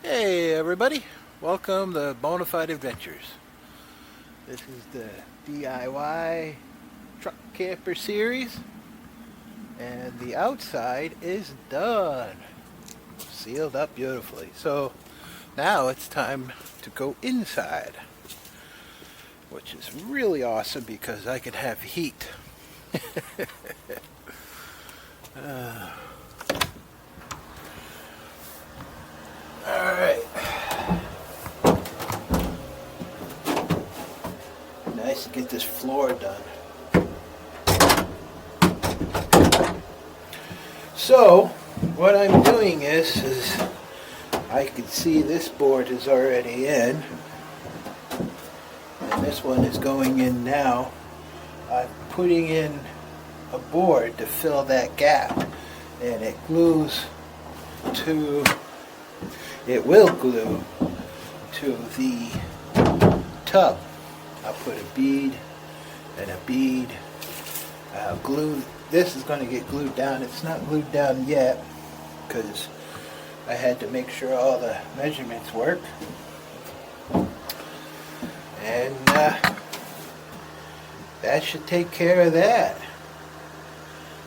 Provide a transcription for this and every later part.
Hey everybody, welcome to Bonafide Adventures. This is the DIY truck camper series, and the outside is done, sealed up beautifully. So now it's time to go inside, which is really awesome because I can have heat. Alright. Nice to get this floor done. So, what I'm doing is I can see this board is already in, and this one is going in now. I'm putting in a board to fill that gap, and it will glue to the tub. I'll put a bead and a bead. I'll glue. This is going to get glued down. It's not glued down yet because I had to make sure all the measurements work. And that should take care of that.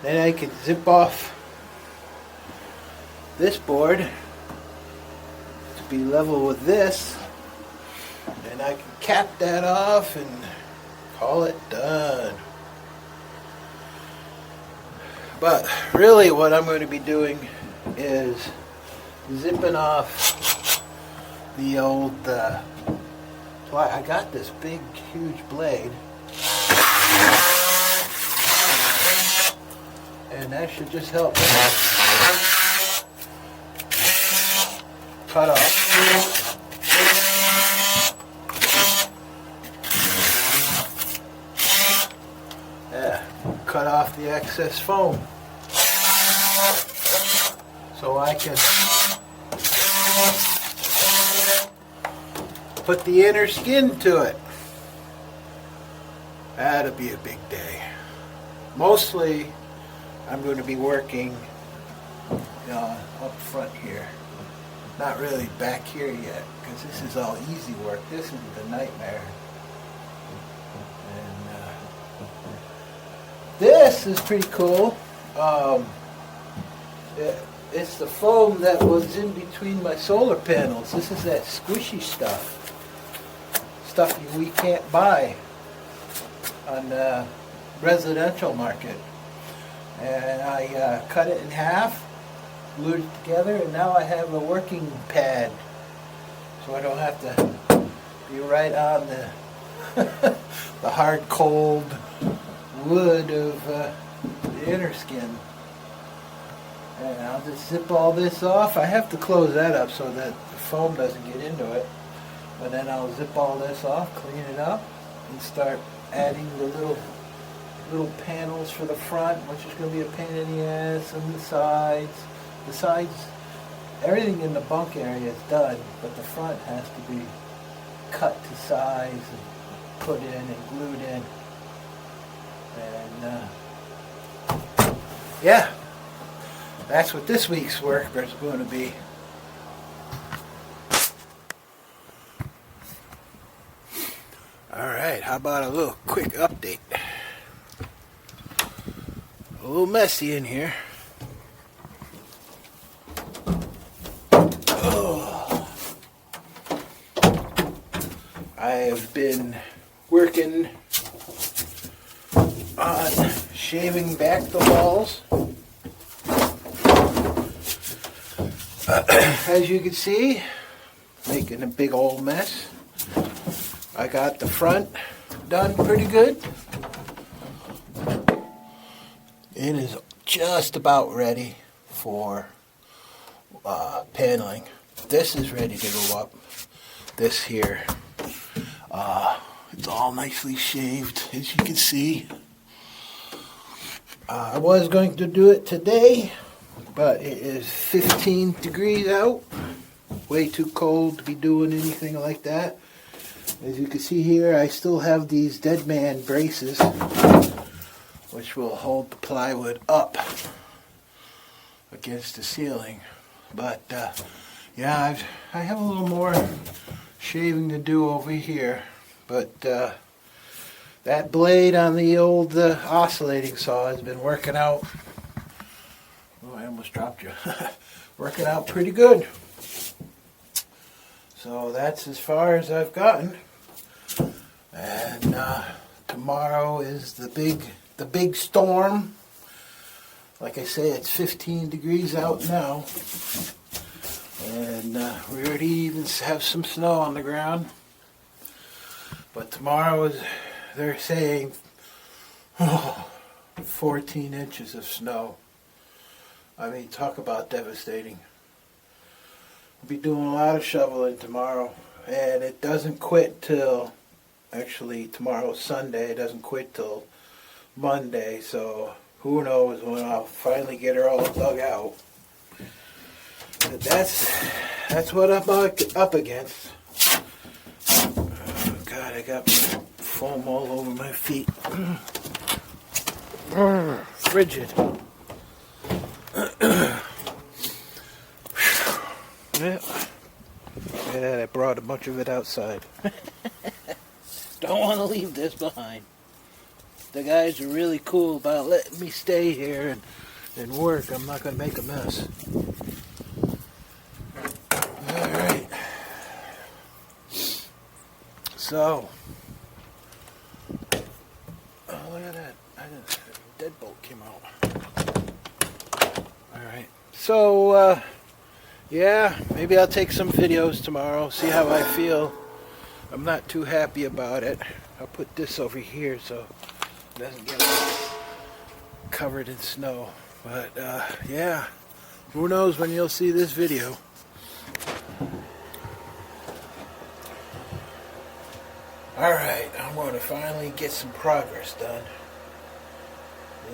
Then I can zip off this board to be level with this, and I can cap that off and call it done. But really what I'm going to be doing is zipping off the old so I got this big huge blade, and that should just help cut off. Yeah, cut off the excess foam so I can put the inner skin to it. That'll be a big day. Mostly I'm going to be working up front here. Not really back here yet, because this is all easy work. This is the nightmare. And this is pretty cool. It's the foam that was in between my solar panels. This is that squishy stuff we can't buy on the residential market. And I cut it in half, glued it together, and now I have a working pad, so I don't have to be right on the hard, cold wood of the inner skin. And I'll just zip all this off. I have to close that up so that the foam doesn't get into it. But then I'll zip all this off, clean it up, and start adding the little panels for the front, which is going to be a pain in the ass, and the sides. The sides, everything in the bunk area is done, but the front has to be cut to size and put in and glued in. And yeah, that's what this week's work is going to be. Alright, how about a little quick update? A little messy in here. I have been working on shaving back the walls. As you can see, making a big old mess. I got the front done pretty good. It is just about ready for paneling. This is ready to go up. This here, it's all nicely shaved, as you can see. I was going to do it today, but it is 15 degrees out. Way too cold to be doing anything like that. As you can see here, I still have these dead man braces, which will hold the plywood up against the ceiling. But Yeah, I have a little more shaving to do over here, but that blade on the old oscillating saw has been working out. Oh, I almost dropped you. Working out pretty good. So that's as far as I've gotten. And tomorrow is the big storm. Like I say, it's 15 degrees out now. And we already even have some snow on the ground. But tomorrow they're saying 14 inches of snow. I mean, talk about devastating. We'll be doing a lot of shoveling tomorrow. And it doesn't quit till, actually tomorrow's Sunday, it doesn't quit till Monday. So who knows when I'll finally get her all dug out. But that's what I'm up against. Oh God, I got foam all over my feet. Frigid. Yeah. Look at that, I brought a bunch of it outside. Don't want to leave this behind. The guys are really cool about letting me stay here and work. I'm not going to make a mess. Alright. So. Oh, look at that. Deadbolt came out. Alright. So, yeah, maybe I'll take some videos tomorrow, see how I feel. I'm not too happy about it. I'll put this over here so it doesn't get covered in snow. But, yeah, who knows when you'll see this video. Alright, I'm going to finally get some progress done.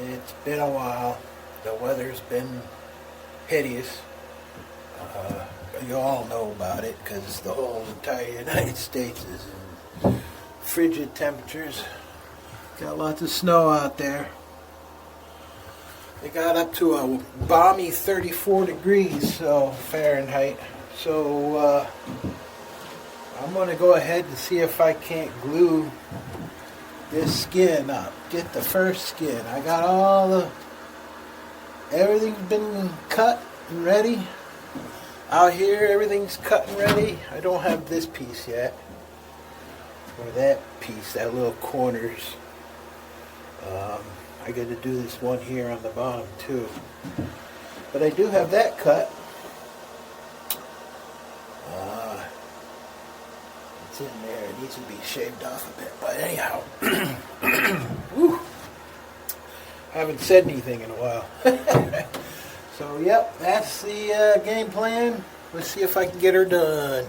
It's been a while. The weather's been hideous. You all know about it because the whole entire United States is in frigid temperatures. Got lots of snow out there. It got up to a balmy 34 degrees Fahrenheit. So I'm going to go ahead and see if I can't glue this skin up. Get the first skin. I got everything's been cut and ready. Out here, everything's cut and ready. I don't have this piece yet. Or that piece, that little corners. I got to do this one here on the bottom too. But I do have that cut. It's in there. It needs to be shaved off a bit. But anyhow. Whew. Haven't said anything in a while. So, yep, that's the game plan. Let's see if I can get her done.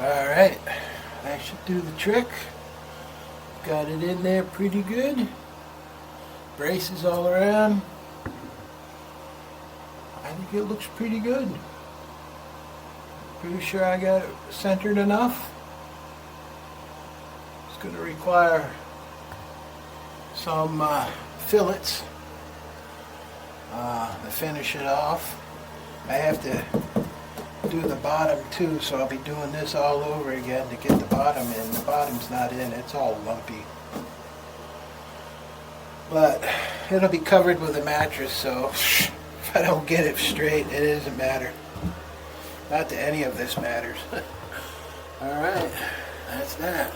Alright, that should do the trick. Got it in there pretty good. Braces all around. I think it looks pretty good. Pretty sure I got it centered enough. It's going to require some fillets to finish it off. I have to do the bottom too, so I'll be doing this all over again to get the bottom in. The bottom's not in, it's all lumpy. But it'll be covered with a mattress, so if I don't get it straight, it doesn't matter. Not that any of this matters. Alright, that's that.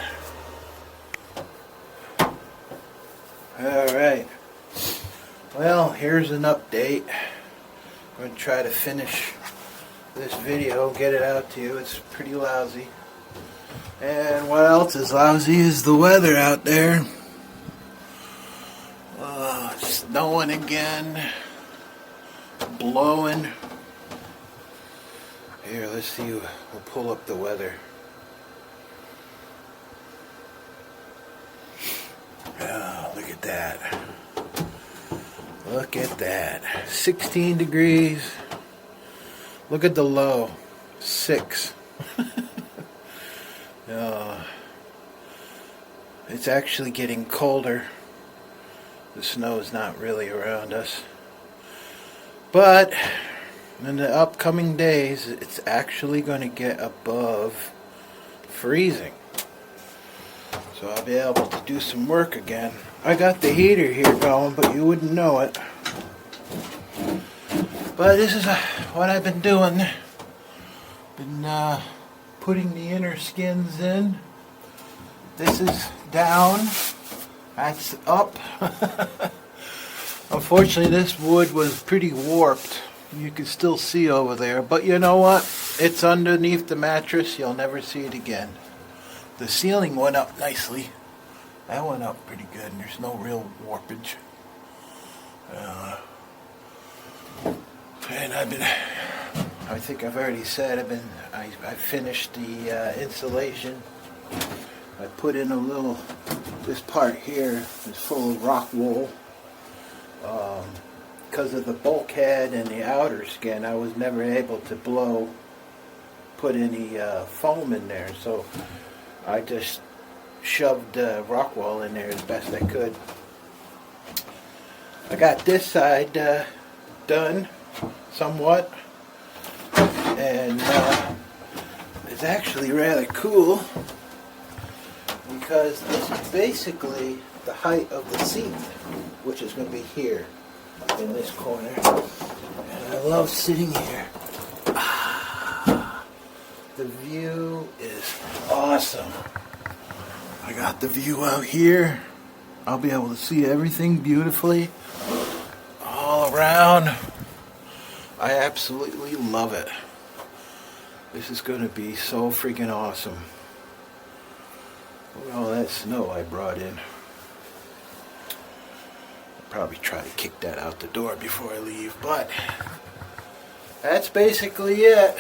Alright, well, here's an update. I'm going to try to finish this video, get it out to you. It's pretty lousy. And what else is lousy is the weather out there. Snowing again, blowing. Here, let's see, we'll pull up the weather. Oh, look at that. Look at that. 16 degrees. Look at the low. 6. It's actually getting colder. The snow is not really around us. But in the upcoming days, it's actually going to get above freezing. So I'll be able to do some work again. I got the heater here going, but you wouldn't know it. But this is what I've been doing. Been putting the inner skins in. This is down. That's up. Unfortunately, this wood was pretty warped. You can still see over there. But you know what? It's underneath the mattress. You'll never see it again. The ceiling went up nicely. That went up pretty good, and there's no real warpage. And I think I've already said, I finished the insulation. I put in this part here is full of rock wool. Because of the bulkhead and the outer skin, I was never able to put any foam in there. So I just shoved rock wool in there as best I could. I got this side done somewhat, and it's actually rather cool because this is basically the height of the seat, which is going to be here in this corner, and I love sitting here. The view is awesome. I got the view out here. I'll be able to see everything beautifully all around. I absolutely love it. This is going to be so freaking awesome. Look at all that snow I brought in. I'll probably try to kick that out the door before I leave, but that's basically it.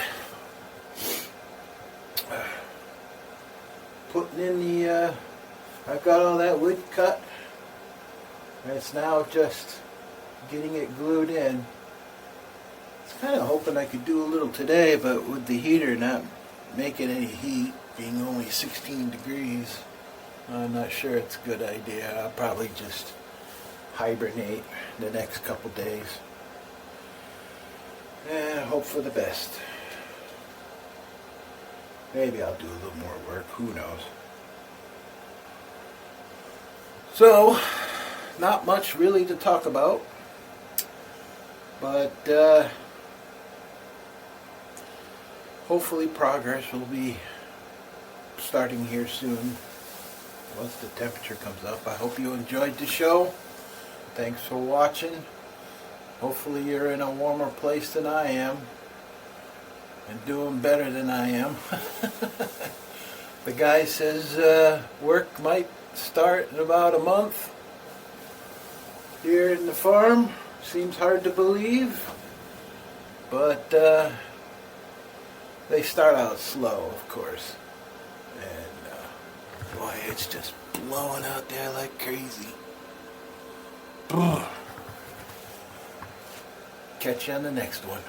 Putting in I've got all that wood cut, and it's now just getting it glued in. I was kind of hoping I could do a little today, but with the heater not making any heat, being only 16 degrees, I'm not sure it's a good idea. I'll probably just hibernate the next couple days and hope for the best. Maybe I'll do a little more work, who knows. So, not much really to talk about, but hopefully progress will be starting here soon once the temperature comes up. I hope you enjoyed the show. Thanks for watching. Hopefully you're in a warmer place than I am and doing better than I am. The guy says work might start in about a month here in the farm. Seems hard to believe, but they start out slow, of course, and boy, it's just blowing out there like crazy. Catch you on the next one.